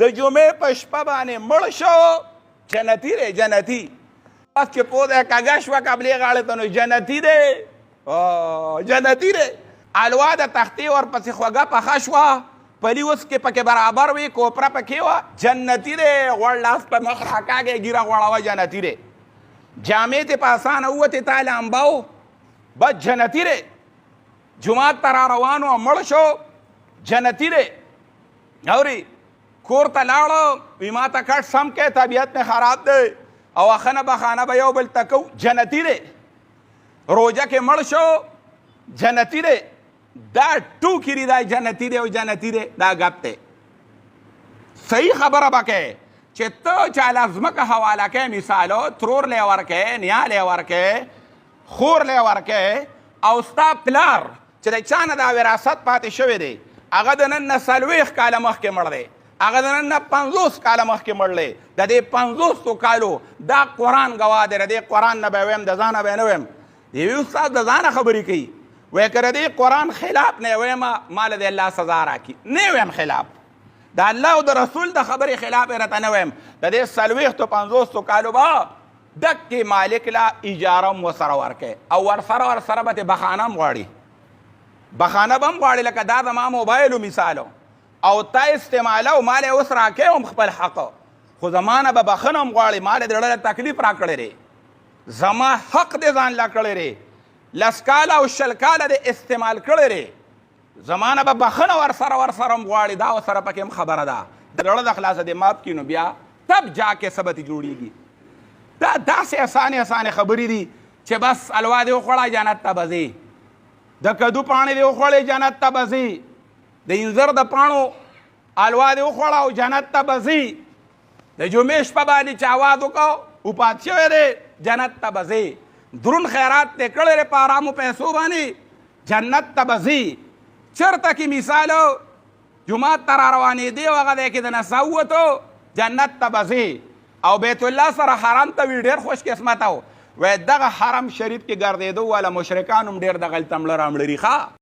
د جمعې په شپه باندې مړ شو جنتي دی جنتي بس چې پوده کږه شوه قبلې غاړې ته نو جنتي دی جنتي دی الوا د تختې ورپسې خوږه پخه شوه پلي اوس کې پکې برابر وي کوپره پکې وه جنتي دی غوړ لاس په مخ راکاږې ګیره غوړوه جنتي دی جامې ته په اسانه ووتې تا لامبه و بس جنتي دی جومات ته را روان و مړ شو جنتي دی اوري کور ته لاړه وي ما ته کټ سم کې طبیعت مې خراب دی او اخنه بخانه به یو بل تکو جنتي دی روجه کې مړ شو جنتي دی دا ټوکې دي دا جنتي دی او جنتي دی دا ګپ دی صحیح خبره به کوې چې ته چاله ځمکه حواله کوې مثالو ترور لی ورکوې نیا لی ورکوې خور لی ورکوې او ستا پلار چې د چا نه دا وراثت پاتې شوی دی هغه د نن نه 40 کاله مخکې مړ دی هغه د نن نه 50 کاله مخکې مړ دی د دې 50 کالو دا قرآن ګواه دی د دې قرآن نه به ویم د ځانه به نه ویم د یوې استاد د ځانه خبرې کوي وایي که د دې قرآن خلاف نه ویم ما له د الله سزا راکړي نه ویم خلاف د الله او د رسول د خبرې خلاف یې راته نه ویم د دې 40 کالو به دکې مالک له اجاره هم ورسره ورکوي او ورسره به تې بخانه هم غواړي بخانه به هم غواړي لکه دا زما موبایل مثالو او تا استعمالو ما له اوس راکوي هم خپل حق خو زما نه به بخښنه هم غواړي ما له د زړه تکلیف راکړی دی زما حق دې ځان له کړی دی 10 کاله او 20 کاله دې استعمال کړی دی زما نه به بخښنه ورسره هم غواړي دا ورسره پکې هم خبره ده د زړه د خلاصه دې ماف کړي نو بیا تب جا کې سبت جوړیږي دا داسې اسانې خبرې دي چې بس الوا دې وخوړه جنت ته به ځې د کدو پاڼې دې وخوړې جنت ته به ځې د انځر د پاڼو الوا دې وخوړه او جنت ته به ځې د جمعې شپه باندې چې اواز وکړو وپات شوی دی جنت ته به ځې درون خیرات دې کړی دی په ارامو پیسو باندې جنت ته به ځې چېرته کې مثالو جومات ته را روانېدې او هغه دی کې د نڅا ووتو جنت ته به ځې او بیت الله سره حرم ته وي ډېر خوش قسمته و وایي دغه حرم شریف کې ګرځېدو والا مشرکان هم ډېر دغلته مړه رامړري ښه